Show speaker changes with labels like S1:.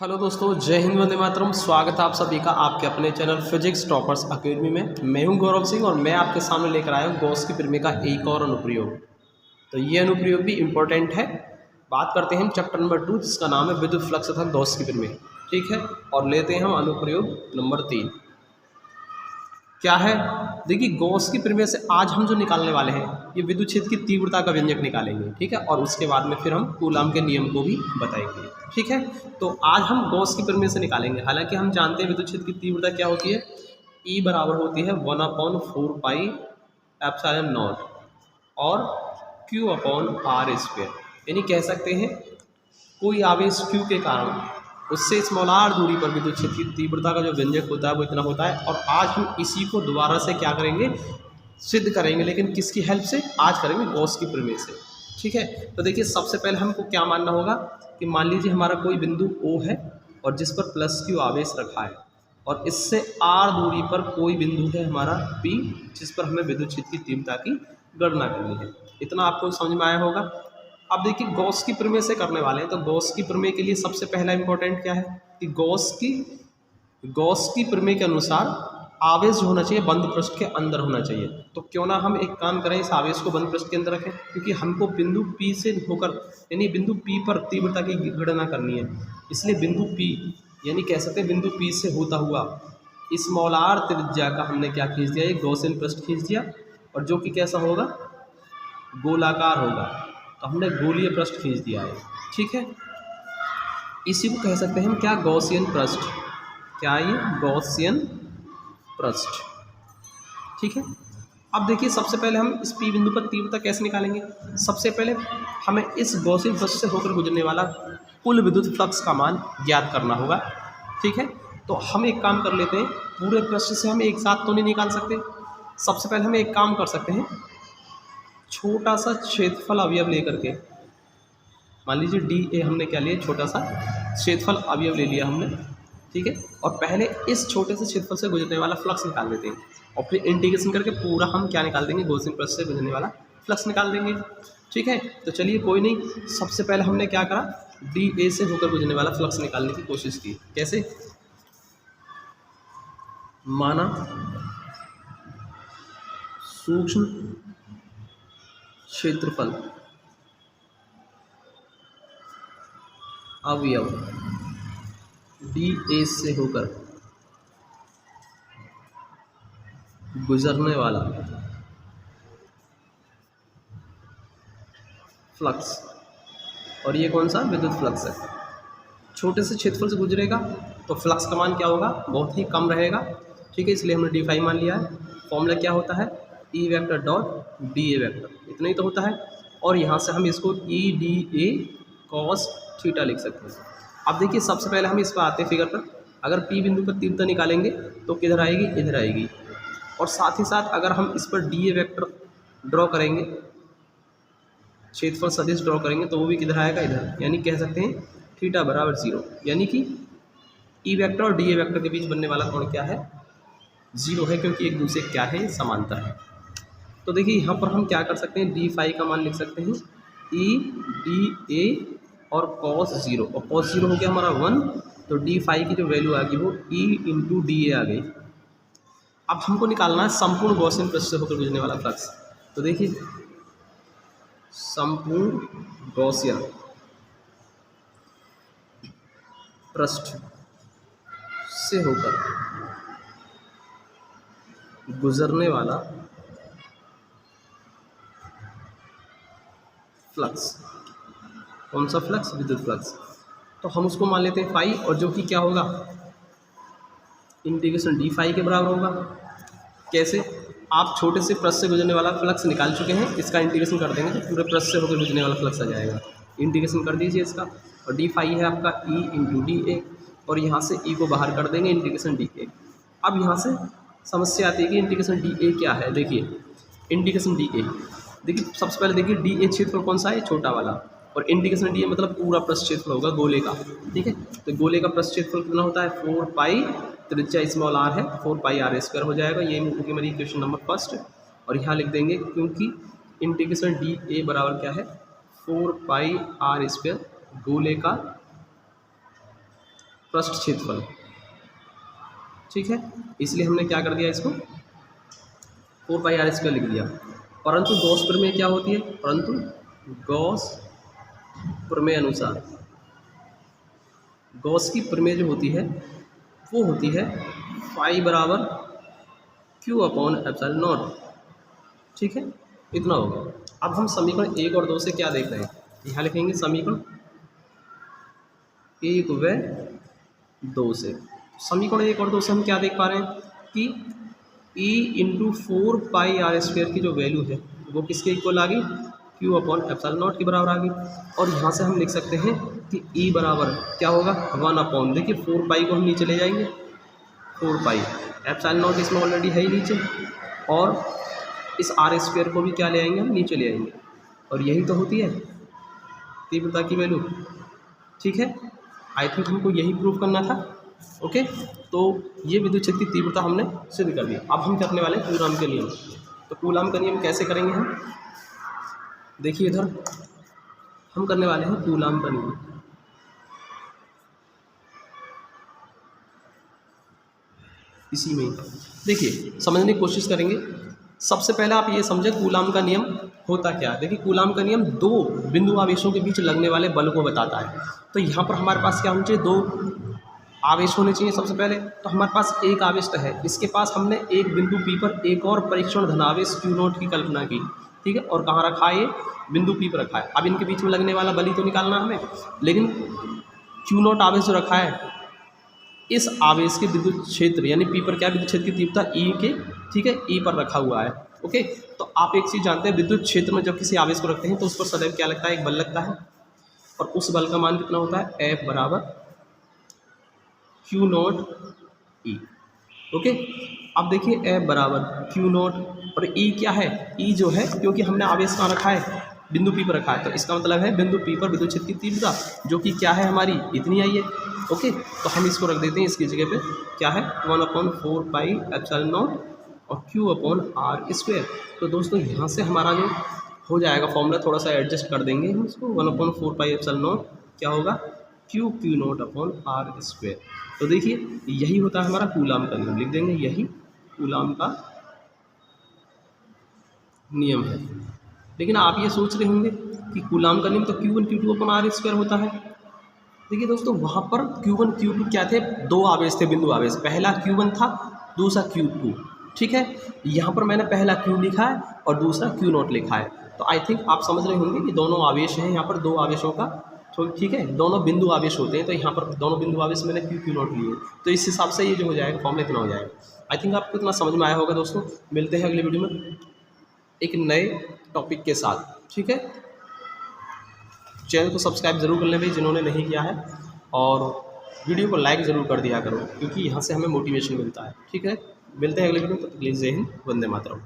S1: Hello दोस्तों, जय हिंद, वंदे मातरम। स्वागत है आप सभी का आपके अपने चैनल फिजिक्स टॉपर्स अकेडमी में। मैं हूं गौरव सिंह और मैं आपके सामने लेकर आया हूं गॉस की प्रमेय का एक और अनुप्रयोग। तो ये अनुप्रयोग भी इम्पोर्टेंट है। बात करते हैं हम चैप्टर नंबर 2 जिसका नाम है विद्युत फ्लक्स तथा गॉस की प्रमेय। ठीक है, और लेते हैं हम अनुप्रयोग नंबर 3। क्या है, देखिए गॉस की प्रमेय से आज हम जो निकालने वाले हैं ये विद्युत क्षेत्र की तीव्रता का व्यंजक निकालेंगे। ठीक है, और उसके बाद में फिर हम कूलाम के नियम को भी बताएंगे। ठीक है, तो आज हम गॉस की प्रमेय से निकालेंगे। हालांकि हम जानते हैं विद्युत क्षेत्र की तीव्रता क्या होती है, E बराबर होती है 1/4 पाई एप्सिलॉन नॉट और Q अपॉन R स्क्वायर। यानी कह सकते हैं कोई आवेश Q के कारण उससे स्मॉल r दूरी पर विद्युत क्षेत्र की तीव्रता का जो व्यंजक होता है वो इतना होता है। और आज हम इसी को दोबारा से क्या करेंगे, सिद्ध करेंगे। लेकिन किसकी हेल्प से? आज करेंगे गॉस की प्रमेय से। ठीक है, तो देखिए सबसे पहले हमको क्या मानना होगा कि मान लीजिए हमारा कोई बिंदु O है और जिस पर प्लस Q आवेश रखा है और इससे r दूरी पर कोई बिंदु है हमारा P जिस पर हमें विद्युत क्षेत्र की तीव्रता की गणना करनी है। इतना आपको समझ में आया होगा। अब देखिए गॉस की प्रमेय से करने वाले हैं, तो गॉस की प्रमेय के लिए सबसे पहला इंपॉर्टेंट क्या है कि गॉस की प्रमेय के अनुसार आवेश जो होना चाहिए बंद पृष्ठ के अंदर होना चाहिए। तो क्यों ना हम एक काम करें, इस आवेश को बंद पृष्ठ के अंदर रखें, क्योंकि हमको बिंदु P से होकर यानी बिंदु P पर तीव्रता की गणना करनी है। इसलिए बिंदु P यानी कह सकते हैं बिंदु P से होता हुआ स्मॉल r त्रिज्या का हमने क्या खींच दिया, एक गॉसियन पृष्ठ खींच दिया, और जो कि कैसा होगा, गोलाकार होगा। तो हमने गोलीय पृष्ठ खींच दिया है। ठीक है, इसी को कह सकते हैं हम क्या, गॉसियन पृष्ठ। क्या ये? गॉसियन पृष्ठ। ठीक है, अब देखिए सबसे पहले हम इस P बिंदु पर तीव्रता कैसे निकालेंगे। सबसे पहले हमें इस गॉसियन पृष्ठ से होकर गुजरने वाला कुल विद्युत फ्लक्स का मान ज्ञात करना होगा। ठीक है, तो हम एक काम कर लेते हैं, पूरे पृष्ठ से हम एक साथ तो नहीं निकाल सकते। सबसे पहले हम एक काम कर सकते हैं, छोटा सा क्षेत्रफल अवयव लेकर के, मान लीजिए DA हमने क्या लिया, छोटा सा क्षेत्रफल अवयव ले लिया हमने। ठीक है, और पहले इस छोटे से क्षेत्रफल से गुजरने वाला फ्लक्स निकाल देते हैं और फिर इंटीग्रेशन करके पूरा हम क्या निकाल देंगे, गॉसियन पृष्ठ से गुजरने वाला फ्लक्स निकाल देंगे। ठीक है, तो चलिए कोई नहीं, सबसे पहले हमने क्या करा, DA से होकर गुजरने वाला फ्लक्स निकालने की कोशिश की। कैसे? माना सूक्ष्म क्षेत्रफल अवयव DA से होकर गुजरने वाला फ्लक्स, और ये कौन सा, विद्युत फ्लक्स है। छोटे से क्षेत्रफल से गुजरेगा तो फ्लक्स का मान क्या होगा, बहुत ही कम रहेगा। ठीक है, इसलिए हमने D5 मान लिया है। फॉर्मूला क्या होता है, E vector dot DA vector, इतना ही तो होता है। और यहाँ से हम इसको EDA cos थीटा लिख सकते हैं। अब देखिए सबसे पहले हम इस पर आते हैं फिगर पर। अगर P बिंदु पर तीव्रता निकालेंगे तो किधर आएगी, इधर आएगी। और साथ ही साथ अगर हम इस पर DA वेक्टर ड्रॉ करेंगे, क्षेत्रफल सदिश ड्रॉ करेंगे, तो वो भी किधर आएगा, इधर। यानी कह सकते हैं थीटा बराबर 0, यानी कि E वेक्टर और DA वेक्टर के बीच बनने वाला कोण क्या है, 0 है, क्योंकि एक दूसरे क्या है, समांतर है। तो देखिए यहाँ पर हम क्या कर सकते हैं, D5 का मान लिख सकते हैं EDA और cos 0, और cos 0 हो गया हमारा 1, तो D5 की जो वैल्यू आ गई वो E इंटू DA आ गई। अब हमको निकालना है संपूर्ण गॉसियन पृष्ठ से होकर गुजरने वाला फ्लक्स। तो देखिए संपूर्ण गॉसियन पृष्ठ से होकर गुजरने वाला फ्लक्स, कौन सा फ्लक्स, विद्युत फ्लक्स। तो हम उसको मान लेते हैं फाई, और जो कि क्या होगा, इंटीग्रेशन D5 के बराबर होगा। कैसे? आप छोटे से पृष्ठ से गुजरने वाला फ्लक्स निकाल चुके हैं, इसका इंटीग्रेशन कर देंगे तो पूरे पृष्ठ से होकर गुजरने वाला फ्लक्स आ जाएगा। इंटीग्रेशन कर दीजिए इसका, और D5 है आपका E इंटू DA, और यहाँ से E को बाहर कर देंगे, इंटीग्रेशन DA। अब यहाँ से समस्या आती है कि इंटीग्रेशन DA क्या है। देखिए इंटीग्रेशन DA, देखिए सबसे पहले देखिए DA क्षेत्रफल कौन सा है, छोटा वाला, और इंटीग्रेशन DA मतलब पूरा पृष्ठ क्षेत्रफल होगा गोले का। ठीक है, तो गोले का पृष्ठ क्षेत्रफल कितना होता है, 4 पाई, त्रिज्या स्मॉल r है, 4 पाई R स्क्वायर हो जाएगा। ये होगी हमारी इक्वेशन नंबर फर्स्ट, और यहाँ लिख देंगे क्योंकि इंटीग्रेशन DA बराबर क्या है, 4 पाई R स्क्वायर गोले का पृष्ठ क्षेत्रफल, ठीक है। इसलिए हमने क्या कर दिया, इसको 4πr² लिख दिया। परंतु गॉस प्रमेय क्या होती है, परंतु गॉस प्रमेय अनुसार गॉस की प्रमेय जो होती है वो होती है फाई बराबर Q/ε0, ठीक है। इतना हो गया। अब हम समीकरण 1 और 2 से क्या देख रहे हैं, यहाँ लिखेंगे समीकरण 1 व 2 से। समीकरण 1 और 2 से हम क्या देख पा रहे हैं कि E × 4πr² की जो वैल्यू है वो किसके इक्वल आ गई, Q/ε0 के बराबर आ गई। और यहाँ से हम लिख सकते हैं कि E बराबर क्या होगा, 1/, देखिए 4π को हम नीचे ले जाएंगे, 4π ε0 इसमें ऑलरेडी है ही नीचे, और इस r² को भी क्या ले आएंगे, हम नीचे ले आएंगे। और यही तो होती है तीव्रता की वैल्यू, ठीक है। आई थिंक हमको यही प्रूव करना था, ओके। तो ये विद्युत क्षेत्र की तीव्रता हमने सिद्ध कर दी। अब हम करने वाले हैं कूलाम के नियम। तो कूलाम का नियम कैसे करेंगे हम, देखिए इधर हम करने वाले हैं कूलाम का नियम। इसी में देखिए समझने की कोशिश करेंगे। सबसे पहले आप ये समझें कूलाम का नियम होता क्या है। देखिए कूलाम का नियम दो बिंदु आवेशों के बीच लगने वाले बल को बताता है। तो यहाँ पर हमारे पास क्या होना चाहिए, दो आवेश होने चाहिए सबसे पहले। तो हमारे पास एक आवेश तो है, इसके पास हमने एक बिंदु P पर एक और परीक्षण धनावेश Q0 की कल्पना की, ठीक है। और कहाँ रखा है, ये बिंदु P पर रखा है। अब इनके बीच में लगने वाला बल ही तो निकालना हमें, लेकिन Q0 आवेश जो रखा है, इस आवेश के विद्युत क्षेत्र यानी P पर क्या विद्युत क्षेत्र की तीव्रता E के, ठीक है, E पर रखा हुआ है, ओके। तो आप एक चीज़ जानते हैं, विद्युत क्षेत्र में जब किसी आवेश को रखते हैं तो उस पर सदैव क्या लगता है, एक बल लगता है। और उस बल का मान कितना होता है, F बराबर Q0 E, ओके। अब देखिए F बराबर Q0 और E क्या है, E जो है, क्योंकि हमने आवेश कहाँ रखा है, बिंदु P पर रखा है, तो इसका मतलब है बिंदु P पर विद्युत क्षेत्र की तीव्रता जो कि क्या है हमारी, इतनी आई है, ओके। तो हम इसको रख देते हैं, इसकी जगह पे क्या है 1/4πε0 और Q/r²। तो दोस्तों यहाँ से हमारा जो हो जाएगा फॉर्मूला, थोड़ा सा एडजस्ट कर देंगे हम इसको, 1/4πε0 क्या होगा Q/r²। तो देखिए यही होता है हमारा कूलाम का नियम, लिख देंगे यही कूलाम का नियम है। लेकिन आप ये सोच रहे होंगे कि कूलाम का नियम तो Q1 Q2/r² होता है। देखिए दोस्तों वहाँ पर Q1 Q2 क्या थे, दो आवेश थे, बिंदु आवेश। पहला Q1 था, दूसरा Q2, ठीक है। यहाँ पर मैंने पहला Q लिखा है और दूसरा Q0 लिखा है। तो आई थिंक आप समझ रहे होंगे कि दोनों आवेश हैं, यहाँ पर दो आवेशों का, तो ठीक है, दोनों बिंदु आवेश होते हैं। तो यहाँ पर दोनों बिंदु आवेश मैंने Q0 लिए, तो इस हिसाब से ये जो हो जाएगा फॉर्मूला इतना हो जाएगा। आई थिंक आपको इतना समझ में आया होगा दोस्तों। मिलते हैं अगले वीडियो में एक नए टॉपिक के साथ, ठीक है। चैनल को सब्सक्राइब जरूर कर लें भाई जिन्होंने नहीं किया है, और वीडियो को लाइक ज़रूर कर दिया करो, क्योंकि यहाँ से हमें मोटिवेशन मिलता है, ठीक है। मिलते हैं अगले वीडियो में, तब तक के लिए जय हिंद, वंदे मातरम।